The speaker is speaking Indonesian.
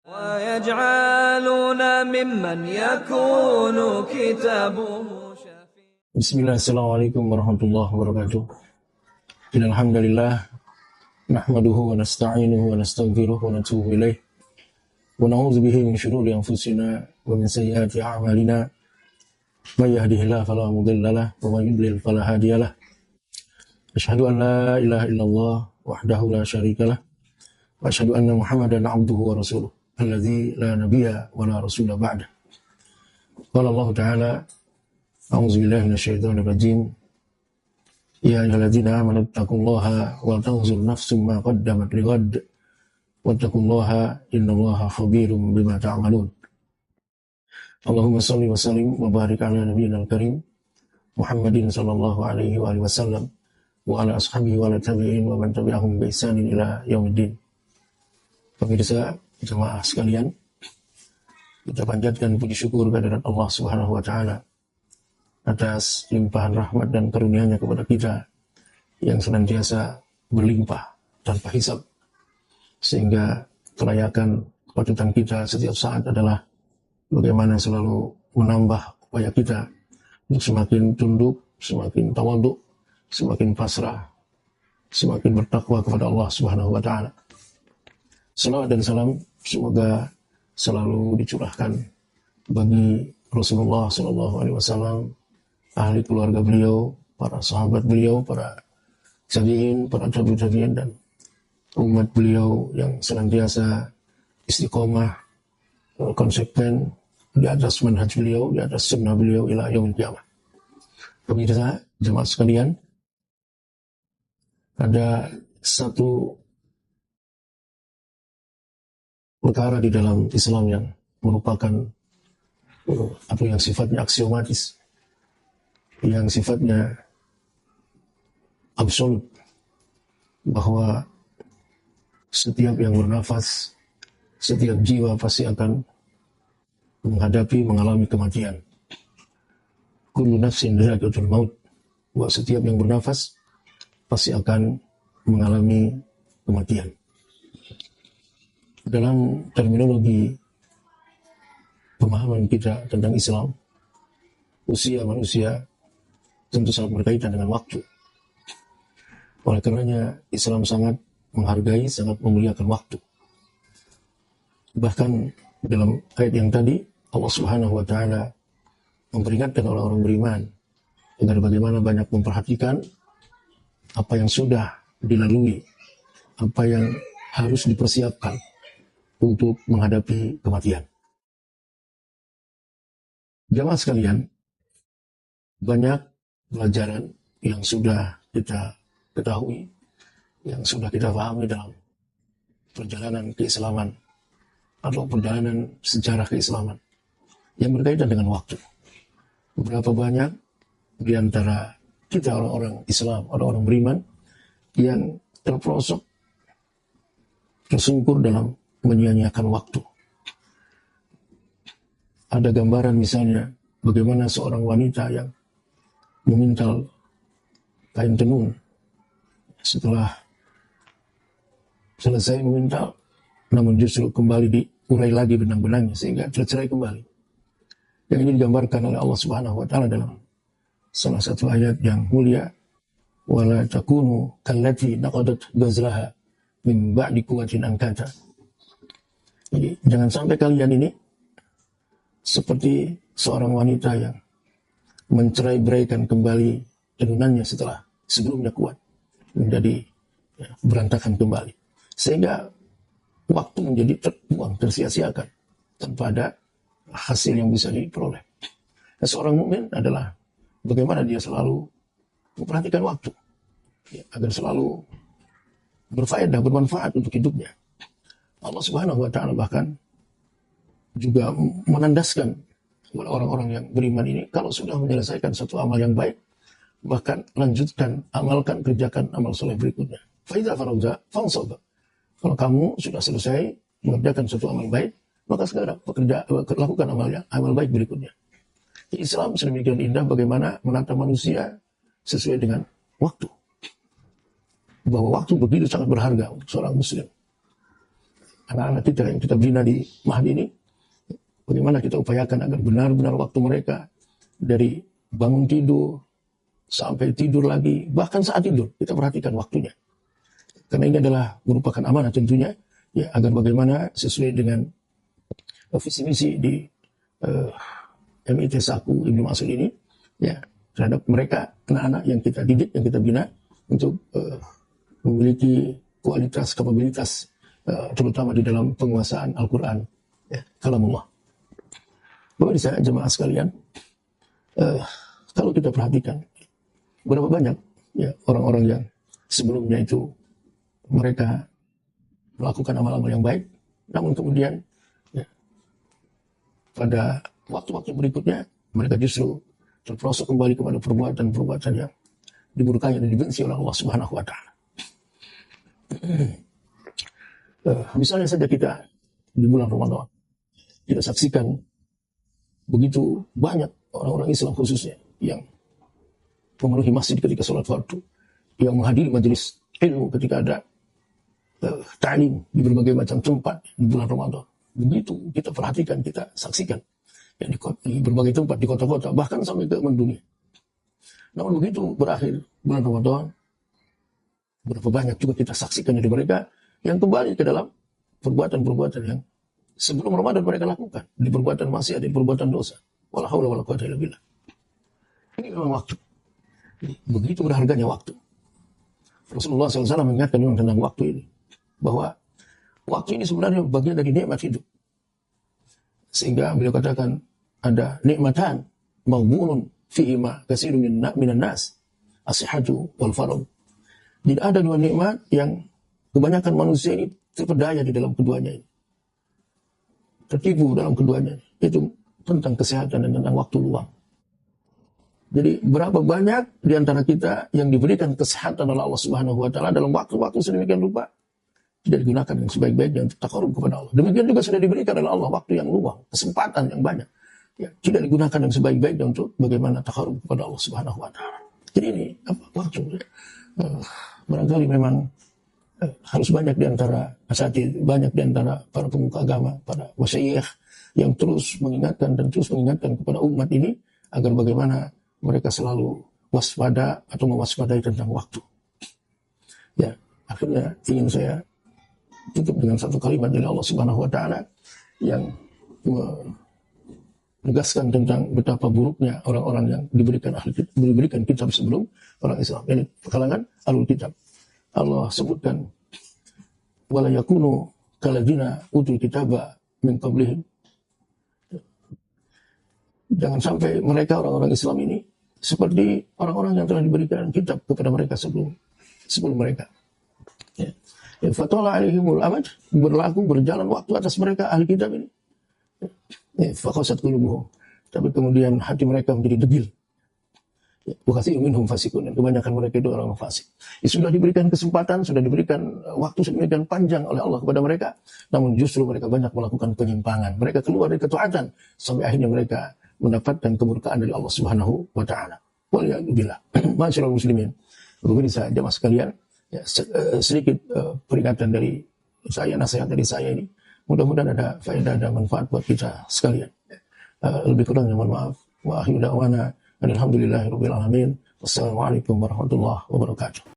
ويجعلون ممن يكون كتابه Bismillah, assalamualaikum warahmatullahi wabarakatuh. Innalhamdulillah nahmaduhu wa nasta'inuhu wa nastaghfiruhu wa natubu ilaih wa na'udzu bihi min shururi anfusina wa min sayyiati a'malina may yahdihillahu fala mudilla lahu wa may yudlil fala hadiya lahu. Asyhadu an la ilaha illallah wahdahu la syarika lah wa asyhadu anna Muhammadan 'abduhu wa rasuluh alladzi la nabiyya wa la rasula ba'da. Qala Allah ta'ala A'udzu billahi minasyaitonir rajim. Ya ayyuhalladzina amanu taqullaha wa tanzur nafsum ma qaddamat lighad wattaqullaha innallaha khabirum bima ta'malun. Allahumma shalli wa sallim wa barik ala nabiyyil karim Muhammadin sallallahu alaihi wa alihi wasallam wa ala ashabihi wa ala tabi'in wa man tabi'ahum bi ihsanin ila yaumiddin. Pemirsa jemaah sekalian, kita panjatkan puji syukur kehadirat Allah Subhanahu wa taala atas limpahan rahmat dan karunia-Nya kepada kita yang senantiasa berlimpah tanpa hisab, sehingga kelayakan kepatutan kita setiap saat adalah bagaimana selalu menambah upaya kita untuk semakin tunduk, semakin tawadhu, semakin pasrah, semakin bertakwa kepada Allah Subhanahu wa taala. Salawat dan salam semoga selalu dicurahkan bagi Rasulullah sallallahu alaihi wasallam, ahli keluarga beliau, para sahabat beliau, para tabi'in, para tabi'in dan umat beliau yang senantiasa istiqomah, konsekuen di atas manhaj beliau, di atas sunnah beliau ila yaumil qiyamah. Pemirsa jemaah sekalian, ada satu perkara di dalam Islam yang merupakan atau yang sifatnya aksiomatis, yang sifatnya absolut, bahwa setiap yang bernafas, setiap jiwa pasti akan mengalami kematian. Kullu nafsin dha'iqatul maut, bahwa setiap yang bernafas pasti akan mengalami kematian. Dalam terminologi pemahaman kita tentang Islam, usia manusia tentu sangat berkaitan dengan waktu. Oleh karenanya Islam sangat menghargai, sangat memuliakan waktu. Bahkan dalam ayat yang tadi Allah Subhanahu wa taala memperingatkan orang-orang beriman agar bagaimana banyak memperhatikan apa yang sudah dilalui, apa yang harus dipersiapkan untuk menghadapi kematian. Jamaah sekalian, banyak pelajaran yang sudah kita ketahui, yang sudah kita pahami dalam perjalanan keislaman atau perjalanan sejarah keislaman yang berkaitan dengan waktu. Berapa banyak di antara kita orang-orang Islam, orang-orang beriman yang terperosok, tersungkur dalam menyia-nyiakan waktu. Ada gambaran misalnya bagaimana seorang wanita yang memintal kain tenun, setelah selesai memintal, namun justru kembali diurai lagi benang-benangnya sehingga tercerai kembali. Yang ini digambarkan oleh Allah Subhanahu wa taala dalam salah satu ayat yang mulia, wala takunu kallati naqadat ghazlaha min ba'di quwwatin ankata. Jadi jangan sampai kalian ini seperti seorang wanita yang mencerai-beraikan kembali tenunannya setelah sebelumnya kuat menjadi berantakan kembali, sehingga waktu menjadi terbuang, tersia-siakan tanpa ada hasil yang bisa diperoleh. Nah, seorang mukmin adalah bagaimana dia selalu memperhatikan waktu, agar selalu berfaedah, bermanfaat untuk hidupnya. Allah Subhanahu wa taala bahkan juga menandaskan kepada orang-orang yang beriman ini, kalau sudah menyelesaikan satu amal yang baik, bahkan lanjutkan, amalkan, kerjakan amal soleh berikutnya. Fa idza faragta fansab. Kalau kamu sudah selesai mengerjakan satu amal baik, maka sekarang lakukan amal baik berikutnya. Islam sedemikian indah bagaimana menata manusia sesuai dengan waktu. Bahwa waktu begitu sangat berharga untuk seorang muslim. anak-anak kita yang kita bina di Mahdi ini, bagaimana kita upayakan agar benar-benar waktu mereka dari bangun tidur sampai tidur lagi, bahkan saat tidur kita perhatikan waktunya. Karena ini adalah merupakan amanah tentunya, ya, agar bagaimana sesuai dengan visi misi di MIT Saku Ibnu Mas'ud ini, ya, terhadap mereka anak-anak yang kita didik, yang kita bina untuk memiliki kualitas, kapabilitas, terutama di dalam penguasaan Al-Quran, ya, kalamullah. Bapak bisa jemaah sekalian, kalau kita perhatikan berapa banyak, ya, orang-orang yang sebelumnya itu mereka melakukan amal-amal yang baik, namun kemudian, ya, pada waktu-waktu berikutnya mereka justru terperosok kembali kepada perbuatan-perbuatan yang dimurkai dan dibenci oleh Allah Subhanahu wa Ta'ala. Misalnya saja kita di bulan Ramadan, kita saksikan begitu banyak orang-orang Islam khususnya yang memenuhi masjid ketika sholat fardu, yang menghadiri majelis ilmu ketika ada ta'lim di berbagai macam tempat di bulan Ramadan. Begitu kita perhatikan, kita saksikan, ya, di berbagai tempat, di kota-kota, bahkan sampai ke mendunia. Namun begitu berakhir bulan Ramadan, berapa banyak juga kita saksikan dari mereka yang kembali ke dalam perbuatan-perbuatan yang sebelum Ramadan mereka lakukan, di perbuatan maksiat, di perbuatan dosa. Wala haula wala quwwata illa billah. Ini memang waktu. Begitu berharganya waktu. Rasulullah SAW mengingatkan memang tentang waktu ini, bahwa waktu ini sebenarnya bagian dari nikmat hidup. Sehingga beliau katakan ada nikmatan maghbunun fihima katsirun minan nas, as-sihhatu wal faragh. Tidak ada dua nikmat yang kebanyakan manusia ini terpedaya di dalam keduanya ini, tertipu dalam keduanya, itu tentang kesehatan dan tentang waktu luang. Jadi berapa banyak di antara kita yang diberikan kesehatan oleh Allah Subhanahu wa Ta'ala dalam waktu-waktu sedemikian rupa tidak digunakan yang sebaik-baiknya untuk taqarrub kepada Allah. Demikian juga sudah diberikan oleh Allah waktu yang luang, kesempatan yang banyak, ya, tidak digunakan yang sebaik-baiknya untuk bagaimana taqarrub kepada Allah Subhanahu wa Ta'ala. Jadi ini waktu, barangkali memang harus banyak di antara asatidz, banyak di antara para pemuka agama, para masyayikh yang terus mengingatkan dan terus mengingatkan kepada umat ini agar bagaimana mereka selalu waspada atau mewaspadai tentang waktu. Ya, akhirnya ingin saya tutup dengan satu kalimat dari Allah Subhanahu wa Ta'ala yang menegaskan tentang betapa buruknya orang-orang yang diberikan kitab sebelum orang Islam. Ini kalangan Ahlul Kitab. Allah sebutkan wala yakunu kaladzina utul kitaba min qablihim. Jangan sampai mereka orang-orang Islam ini seperti orang-orang yang telah diberikan kitab kepada mereka sebelum mereka. Ya. Fatala alaihimul amad, berjalan waktu atas mereka ahli kitab ini. Ya. Faqasat qulubuhum. Tapi kemudian hati mereka menjadi degil. Wa katsirun minhum fasikun, dan kebanyakan mereka itu orang fasik. Ya, sudah diberikan kesempatan, sudah diberikan waktu sedemikian panjang oleh Allah kepada mereka, namun justru mereka banyak melakukan penyimpangan. Mereka keluar dari ketaatan sampai akhirnya mereka mendapatkan kemurkaan dari Allah Subhanahu wa Ta'ala. Waliyadzubillah. Masyaallah muslimin. Pemirsa jamaah sekalian, ya, sedikit peringatan dari saya, nasihat dari saya ini. Mudah-mudahan ada faedah dan manfaat buat kita sekalian. Lebih kurangnya mohon maaf. Wa akhiru da'wana alhamdulillahirabbil alamin. Wassalamualaikum warahmatullahi wabarakatuh.